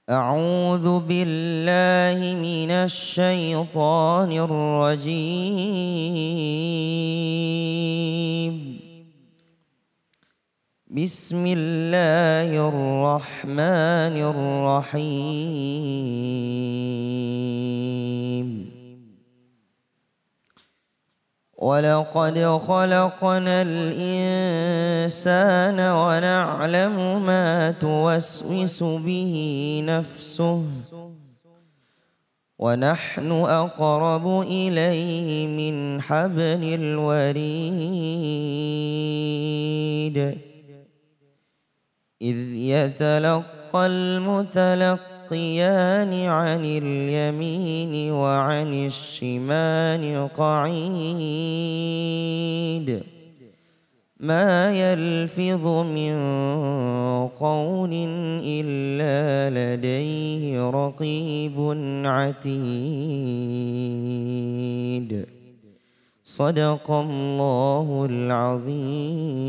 أعوذ بالله من الشيطان الرجيم. بسم الله الرحمن الرحيم. ولقد خلقنا الإنسان ونعلم ما توسوس به نفسه ونحن أقرب إليه من حبل الوريد إذ يتلقى المتلقيان عن اليمين وعن الشمال قعيد ما يلفظ من قول إلا لديه رقيب عتيد. صدق الله العظيم.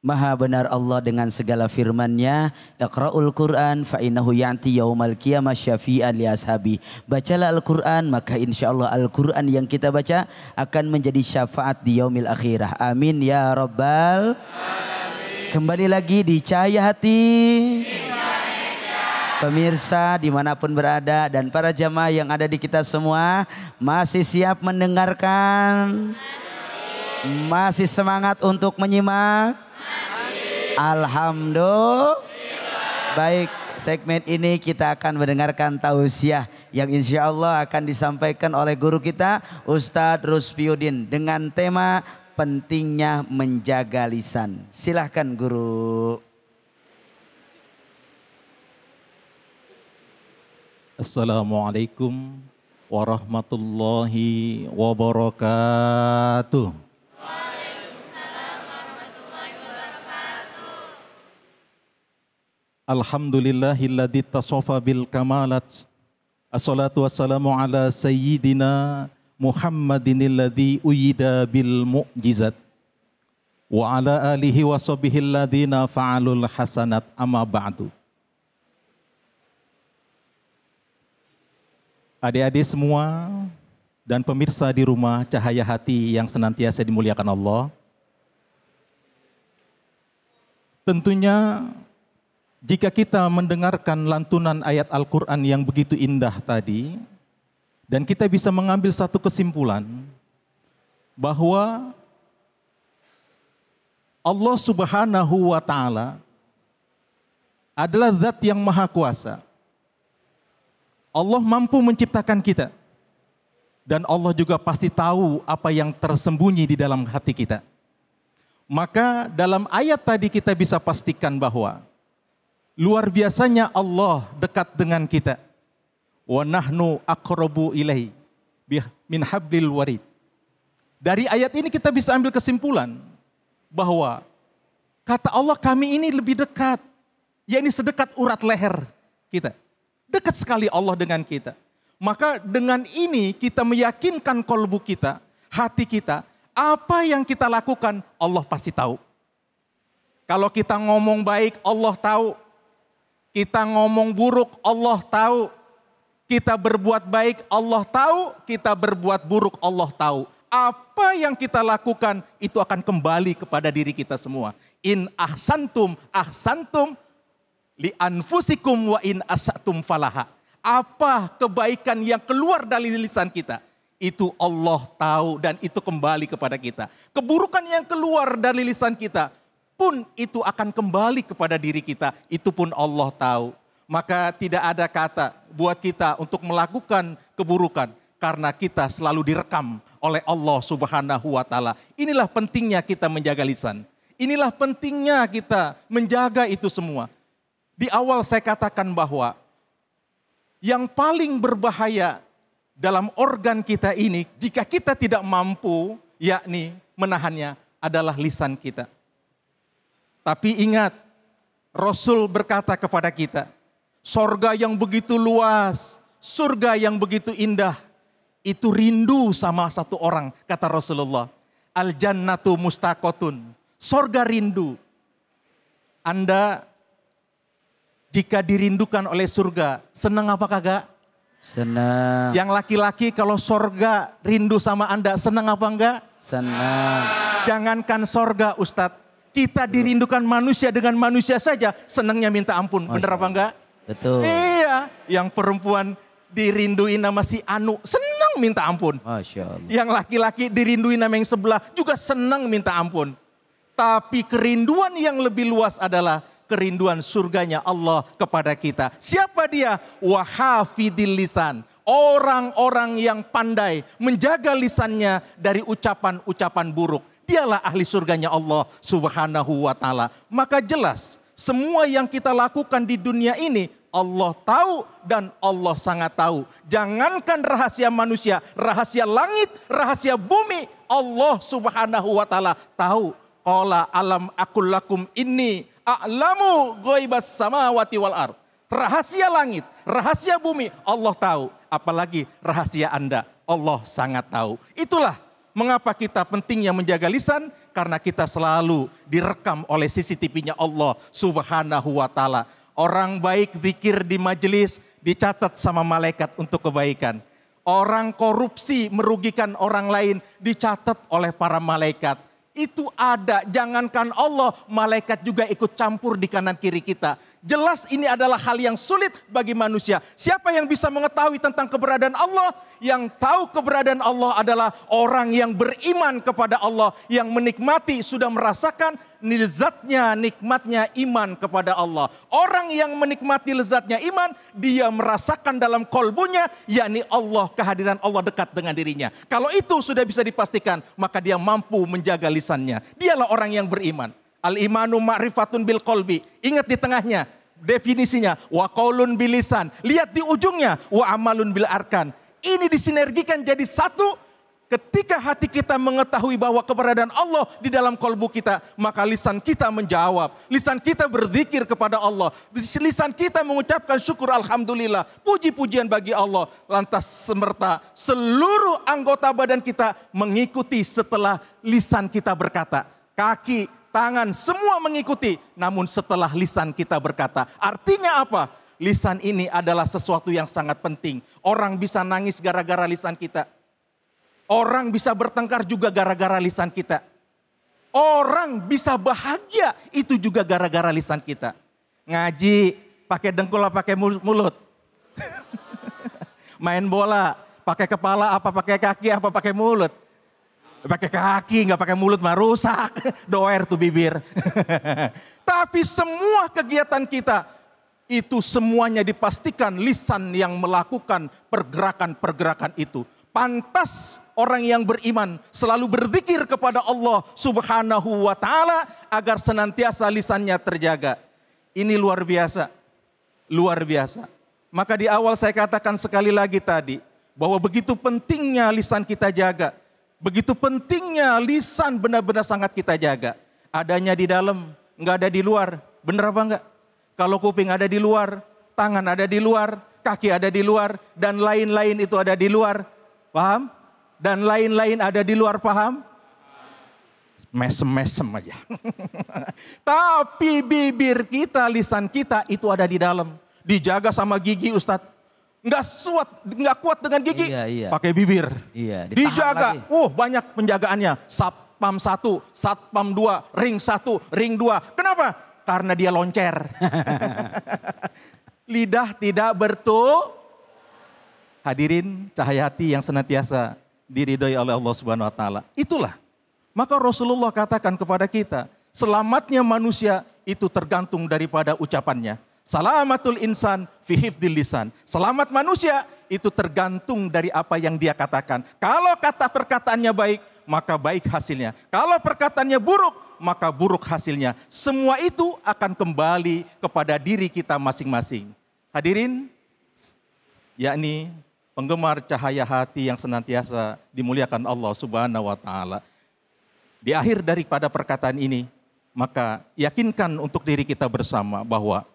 Maha benar Allah dengan segala firman-Nya. Iqra'ul Qur'an fa innahu ya'ti yaumal qiyamah syafi'an li ashabi. Bacalah Al-Qur'an, maka insyaallah Al-Qur'an yang kita baca akan menjadi syafaat di yaumil akhirah. Amin ya rabbal alamin. Kembali lagi di Cahaya Hati Indonesia. Pemirsa dimanapun berada dan para jamaah yang ada di kita semua, masih siap mendengarkan? Masih semangat untuk menyimak? Alhamdulillah. Baik, segmen ini kita akan mendengarkan tausiah yang insya Allah akan disampaikan oleh guru kita Ustadz Rusfiuddin dengan tema pentingnya menjaga lisan. Silahkan guru. Assalamualaikum warahmatullahi wabarakatuh. Alhamdulillahilladzi tasofa bil kamalat. Assalatu wassalamu ala sayyidina Muhammadinilladzi uyida bil mu'jizat. Wa ala alihi wa sahbihi alladhina fa'alul hasanat amma ba'du. Adik-adik semua dan pemirsa di rumah Cahaya Hati yang senantiasa dimuliakan Allah. Tentunya jika kita mendengarkan lantunan ayat Al-Quran yang begitu indah tadi, dan kita bisa mengambil satu kesimpulan, bahwa Allah Subhanahu wa Ta'ala adalah zat yang maha kuasa. Allah mampu menciptakan kita, dan Allah juga pasti tahu apa yang tersembunyi di dalam hati kita. Maka dalam ayat tadi kita bisa pastikan bahwa luar biasanya Allah dekat dengan kita. Wa nahnu aqrabu ilaihi min hablil warid. Dari ayat ini kita bisa ambil kesimpulan bahwa kata Allah kami ini lebih dekat. Yakni sedekat urat leher kita. Dekat sekali Allah dengan kita. Maka dengan ini kita meyakinkan kolbu kita, hati kita, apa yang kita lakukan Allah pasti tahu. Kalau kita ngomong baik Allah tahu. Kita ngomong buruk, Allah tahu. Kita berbuat baik, Allah tahu. Kita berbuat buruk, Allah tahu. Apa yang kita lakukan, itu akan kembali kepada diri kita semua. In ahsantum, ahsantum li anfusikum wa in asatum falaha. Apa kebaikan yang keluar dari lisan kita, itu Allah tahu dan itu kembali kepada kita. Keburukan yang keluar dari lisan kita, pun itu akan kembali kepada diri kita, itu pun Allah tahu. Maka tidak ada kata buat kita untuk melakukan keburukan karena kita selalu direkam oleh Allah Subhanahu wa Ta'ala. Inilah pentingnya kita menjaga lisan. Inilah pentingnya kita menjaga itu semua. Di awal saya katakan bahwa yang paling berbahaya dalam organ kita ini jika kita tidak mampu yakni menahannya adalah lisan kita. Tapi ingat, Rasul berkata kepada kita, sorga yang begitu luas, surga yang begitu indah, itu rindu sama satu orang, kata Rasulullah. Al-jannatu mustaqotun, sorga rindu. Anda jika dirindukan oleh surga, senang apa kagak? Senang. Yang laki-laki kalau sorga rindu sama Anda, senang apa enggak? Senang. Jangankan sorga Ustadz, kita dirindukan manusia dengan manusia saja, senangnya minta ampun. Bener apa enggak? Betul. Iya, yang perempuan dirinduin sama si Anu, senang minta ampun. Masya Allah. Yang laki-laki dirinduin sama yang sebelah, juga senang minta ampun. Tapi kerinduan yang lebih luas adalah kerinduan surganya Allah kepada kita. Siapa dia? Wahafidil lisan. Orang-orang yang pandai menjaga lisannya dari ucapan-ucapan buruk. Dialah ahli surganya Allah Subhanahu wa ta'ala. Maka jelas semua yang kita lakukan di dunia ini Allah tahu dan Allah sangat tahu. Jangankan rahasia manusia, rahasia langit, rahasia bumi, Allah Subhanahu wa ta'ala tahu. Qala alam aqul lakum inni a'lamu ghaibas samawati wal ard. Rahasia langit, rahasia bumi Allah tahu. Apalagi rahasia Anda, Allah sangat tahu. Itulah mengapa kita pentingnya menjaga lisan, karena kita selalu direkam oleh CCTV-nya Allah Subhanahu wa ta'ala. Orang baik zikir di majelis dicatat sama malaikat untuk kebaikan. Orang korupsi merugikan orang lain dicatat oleh para malaikat. Itu ada, jangankan Allah, malaikat juga ikut campur di kanan kiri kita. Jelas ini adalah hal yang sulit bagi manusia. Siapa yang bisa mengetahui tentang keberadaan Allah? Yang tahu keberadaan Allah adalah orang yang beriman kepada Allah, yang menikmati, sudah merasakan lezatnya, nikmatnya iman kepada Allah. Orang yang menikmati lezatnya iman, dia merasakan dalam kolbunya, yakni Allah, kehadiran Allah dekat dengan dirinya. Kalau itu sudah bisa dipastikan, maka dia mampu menjaga lisannya. Dialah orang yang beriman. Al-imanu ma'rifatun bil qalbi. Ingat di tengahnya, definisinya. Wa qaulun bil lisan. Lihat di ujungnya. Wa amalun bil arkan. Ini disinergikan jadi satu. Ketika hati kita mengetahui bahwa keberadaan Allah di dalam kolbu kita, maka lisan kita menjawab. Lisan kita berzikir kepada Allah. Lisan kita mengucapkan syukur alhamdulillah. Puji-pujian bagi Allah. Lantas semerta seluruh anggota badan kita mengikuti setelah lisan kita berkata. Kaki, tangan, semua mengikuti. Namun setelah lisan kita berkata. Artinya apa? Lisan ini adalah sesuatu yang sangat penting. Orang bisa nangis gara-gara lisan kita. Orang bisa bertengkar juga gara-gara lisan kita. Orang bisa bahagia itu juga gara-gara lisan kita. Ngaji pakai dengkul apa pakai mulut? Main bola pakai kepala apa pakai kaki apa pakai mulut? Pakai kaki nggak pakai mulut mah rusak. Doer tuh bibir. Tapi semua kegiatan kita itu semuanya dipastikan lisan yang melakukan pergerakan-pergerakan itu. Pantas orang yang beriman selalu berzikir kepada Allah Subhanahu wa ta'ala agar senantiasa lisannya terjaga. Ini luar biasa. Luar biasa. Maka di awal saya katakan sekali lagi tadi bahwa begitu pentingnya lisan kita jaga. Begitu pentingnya lisan benar-benar sangat kita jaga. Adanya di dalam, enggak ada di luar. Benar apa enggak? Kalau kuping ada di luar, tangan ada di luar, kaki ada di luar, dan lain-lain itu ada di luar. Paham? Dan lain-lain ada di luar, paham? Mesem-mesem aja. Tapi bibir kita, lisan kita itu ada di dalam. Dijaga sama gigi Ustadz. Nggak kuat dengan gigi. Iya. Pakai bibir. Iya, dijaga. lagi. Banyak penjagaannya. Satpam 1, Satpam 2, ring 1, ring 2. Kenapa? Karena dia loncer. Lidah tidak Hadirin cahaya hati yang senantiasa diridhoi oleh Allah Subhanahu wa taala. Itulah. Maka Rasulullah katakan kepada kita, selamatnya manusia itu tergantung daripada ucapannya. Salamatul insan fi hifdzil lisan. Selamat manusia itu tergantung dari apa yang dia katakan. Kalau kata perkataannya baik, maka baik hasilnya. Kalau perkataannya buruk, maka buruk hasilnya. Semua itu akan kembali kepada diri kita masing-masing. Hadirin, yakni penggemar cahaya hati yang senantiasa dimuliakan Allah Subhanahu wa ta'ala. Di akhir daripada perkataan ini, maka yakinkan untuk diri kita bersama bahwa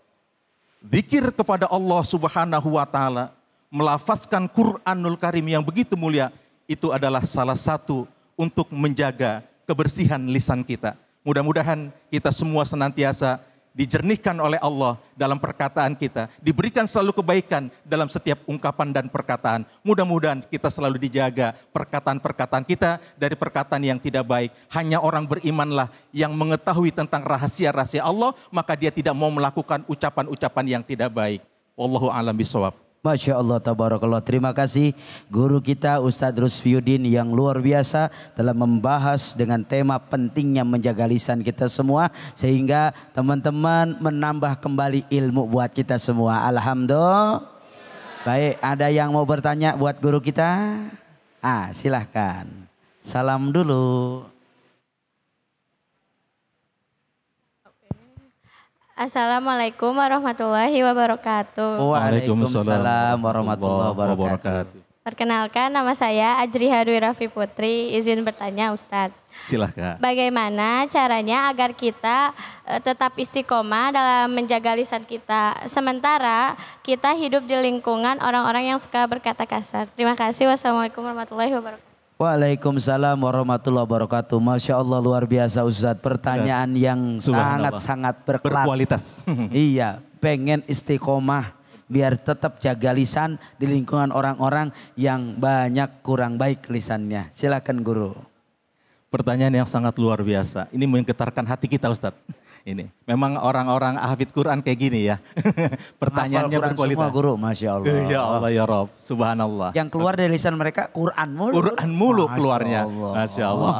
zikir kepada Allah Subhanahu wa ta'ala, melafazkan Quranul Karim yang begitu mulia, itu adalah salah satu untuk menjaga kebersihan lisan kita. Mudah-mudahan kita semua senantiasa dijernihkan oleh Allah dalam perkataan kita, diberikan selalu kebaikan dalam setiap ungkapan dan perkataan. Mudah-mudahan kita selalu dijaga perkataan-perkataan kita dari perkataan yang tidak baik. Hanya orang berimanlah yang mengetahui tentang rahasia-rahasia Allah, maka dia tidak mau melakukan ucapan-ucapan yang tidak baik. Wallahu a'lam bishawab. Masya Allah, tabarakallah. Terima kasih guru kita Ustadz Rusfiuddin yang luar biasa telah membahas dengan tema pentingnya menjaga lisan kita semua. Sehingga teman-teman menambah kembali ilmu buat kita semua. Alhamdulillah. Baik, ada yang mau bertanya buat guru kita? Silahkan. Salam dulu. Assalamualaikum warahmatullahi wabarakatuh. Waalaikumsalam warahmatullahi wabarakatuh. Perkenalkan, nama saya Ajri Hadwi Raffi Putri. Izin bertanya Ustadz. Silahkan. Bagaimana caranya agar kita tetap istiqomah dalam menjaga lisan kita, sementara kita hidup di lingkungan orang-orang yang suka berkata kasar? Terima kasih. Wassalamualaikum warahmatullahi wabarakatuh. Waalaikumsalam warahmatullahi wabarakatuh. Masya Allah, luar biasa Ustadz. Pertanyaan yang sangat-sangat berkualitas. Iya, pengen istiqomah biar tetap jaga lisan di lingkungan orang-orang yang banyak kurang baik lisannya. Silakan guru. Pertanyaan yang sangat luar biasa. Ini menggetarkan hati kita Ustadz. Ini memang orang-orang hafid Quran kayak gini ya. Pertanyaannya berkualitas. Semua guru, Masya Allah. Ya Allah ya Rob, subhanallah. Yang keluar dari lisan mereka Quran mulu. Quran mulu Masya keluarnya. Allah. Masya Allah.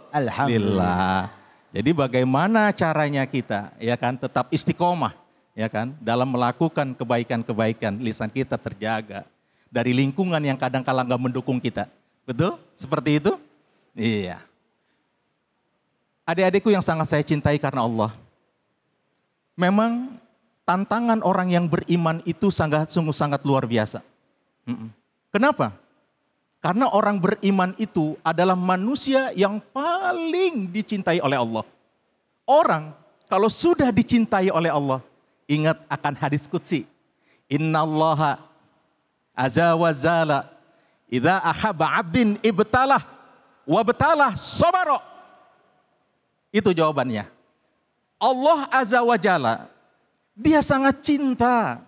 Alhamdulillah. Jadi bagaimana caranya kita ya kan tetap istiqomah ya kan dalam melakukan kebaikan-kebaikan, lisan kita terjaga dari lingkungan yang kadang-kala nggak mendukung kita. Betul? Seperti itu? Iya. Adik-adikku yang sangat saya cintai karena Allah. Memang tantangan orang yang beriman itu sungguh sangat luar biasa. Kenapa? Karena orang beriman itu adalah manusia yang paling dicintai oleh Allah. Orang kalau sudah dicintai oleh Allah, ingat akan hadis qudsi. Innallaha azza wa jalla idza ahabba 'abdin ibtalah wa batalah sabara. Itu jawabannya. Allah Azza wa Jalla, dia sangat cinta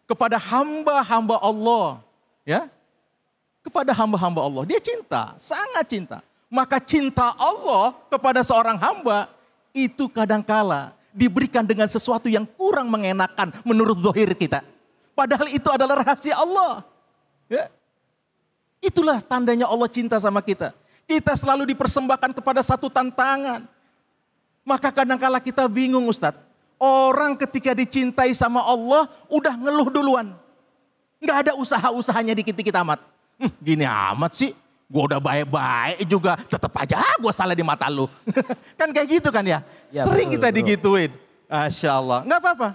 kepada hamba-hamba Allah. Ya, kepada hamba-hamba Allah. Dia cinta, sangat cinta. Maka cinta Allah kepada seorang hamba, itu kadangkala diberikan dengan sesuatu yang kurang mengenakan menurut zahir kita. Padahal itu adalah rahasia Allah. Ya. Itulah tandanya Allah cinta sama kita. Kita selalu dipersembahkan kepada satu tantangan. Maka kadang-kala kita bingung Ustadz. Orang ketika dicintai sama Allah udah ngeluh duluan. Nggak ada usaha-usahanya dikit-dikit amat. Gini amat sih. Gue udah baik-baik juga. Tetap aja gue salah di mata lu. Kan kayak gitu kan ya. Sering betul, kita digituin. Masya Allah. Nggak apa-apa.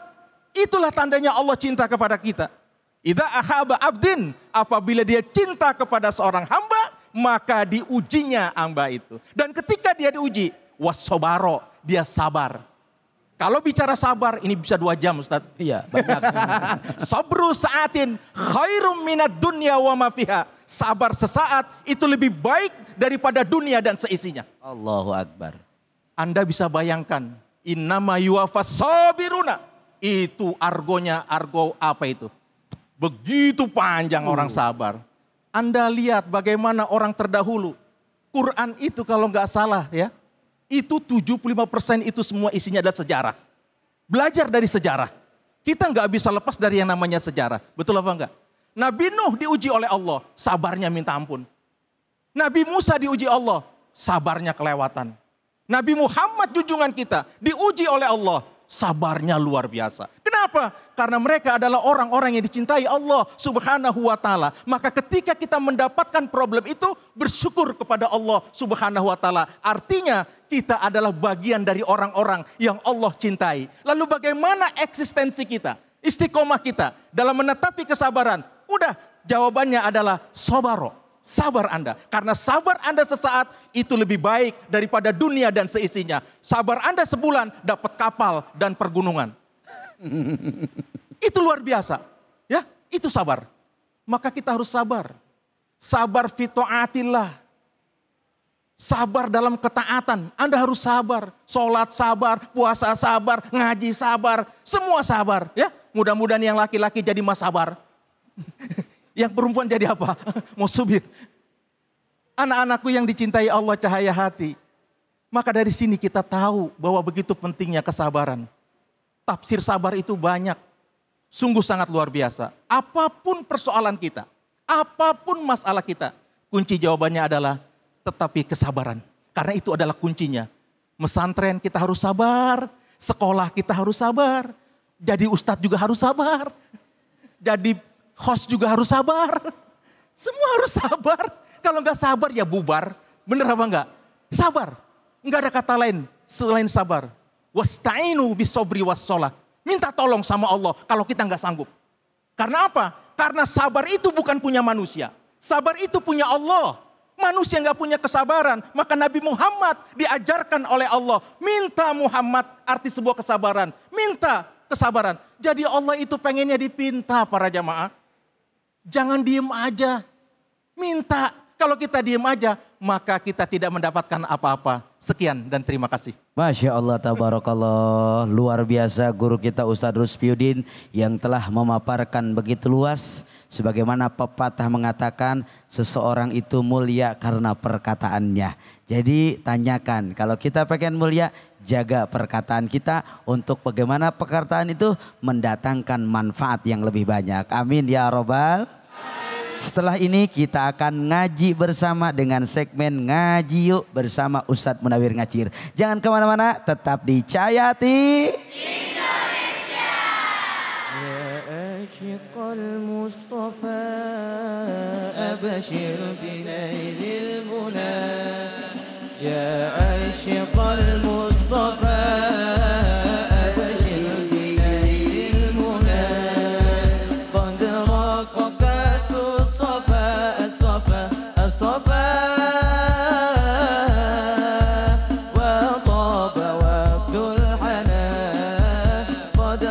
Itulah tandanya Allah cinta kepada kita. Idza ahaba abdin. Apabila dia cinta kepada seorang hamba. Maka diujinya hamba itu. Dan ketika dia diuji. Wassobaro. Dia sabar. Kalau bicara sabar, ini bisa 2 jam Ustaz. Iya, banyak. Sabru sa'atin khairum minad dunya wa ma fiha. Sabar sesaat itu lebih baik daripada dunia dan seisinya. Allahu Akbar. Anda bisa bayangkan, innama yuwafas sabiruna. Itu argonya, argo apa itu? Begitu panjang orang sabar. Anda lihat bagaimana orang terdahulu. Quran itu kalau nggak salah ya. Itu 75% itu semua isinya adalah sejarah. Belajar dari sejarah. Kita nggak bisa lepas dari yang namanya sejarah. Betul apa enggak? Nabi Nuh diuji oleh Allah, sabarnya minta ampun. Nabi Musa diuji Allah, sabarnya kelewatan. Nabi Muhammad junjungan kita diuji oleh Allah, sabarnya luar biasa. Kenapa? Karena mereka adalah orang-orang yang dicintai Allah Subhanahu wa taala. Maka ketika kita mendapatkan problem itu, bersyukur kepada Allah Subhanahu wa taala. Artinya kita adalah bagian dari orang-orang yang Allah cintai. Lalu bagaimana eksistensi kita? Istiqomah kita dalam menetapi kesabaran. Udah, jawabannya adalah sabaro. Sabar Anda. Karena sabar Anda sesaat itu lebih baik daripada dunia dan seisinya. Sabar Anda sebulan dapat kapal dan pergunungan. Itu luar biasa. Ya, itu sabar. Maka kita harus sabar. Sabar fi ta'atillah. Sabar dalam ketaatan. Anda harus sabar. Sholat sabar, puasa sabar, ngaji sabar. Semua sabar. Ya, mudah-mudahan yang laki-laki jadi mas sabar. Yang perempuan jadi apa? Mau subir. Anak-anakku yang dicintai Allah, cahaya hati. Maka dari sini kita tahu bahwa begitu pentingnya kesabaran. Tafsir sabar itu banyak. Sungguh sangat luar biasa. Apapun persoalan kita, apapun masalah kita, kunci jawabannya adalah tetapi kesabaran. Karena itu adalah kuncinya. Mesantren kita harus sabar, sekolah kita harus sabar, jadi ustadz juga harus sabar, jadi host juga harus sabar. Semua harus sabar. Kalau nggak sabar ya bubar. Bener apa enggak? Sabar. Enggak ada kata lain selain sabar. Wasta'inu bisobri wassalah. Minta tolong sama Allah kalau kita nggak sanggup. Karena apa? Karena sabar itu bukan punya manusia. Sabar itu punya Allah. Manusia nggak punya kesabaran. Maka Nabi Muhammad diajarkan oleh Allah. Minta Muhammad arti sebuah kesabaran. Minta kesabaran. Jadi Allah itu pengennya dipinta para jamaah. Jangan diem aja. Minta. Kalau kita diem aja, maka kita tidak mendapatkan apa-apa. Sekian dan terima kasih. Masya Allah, tabarakallah. Luar biasa guru kita Ustadz Rusfiuddin yang telah memaparkan begitu luas. Sebagaimana pepatah mengatakan seseorang itu mulia karena perkataannya. Jadi tanyakan, kalau kita pengen mulia, jaga perkataan kita untuk bagaimana perkataan itu mendatangkan manfaat yang lebih banyak. Amin ya robbal. Setelah ini kita akan ngaji bersama dengan segmen Ngaji Yuk bersama Ustadz Munawir Ngacir. Jangan kemana-mana, tetap di Cahaya Hati Indonesia. Ya asyiqal Mustafa abashir binailil muna. Ya asyiqal Mustafa abashir binailil muna. Qad raqaka الصفا وطاب وفد الحنان قد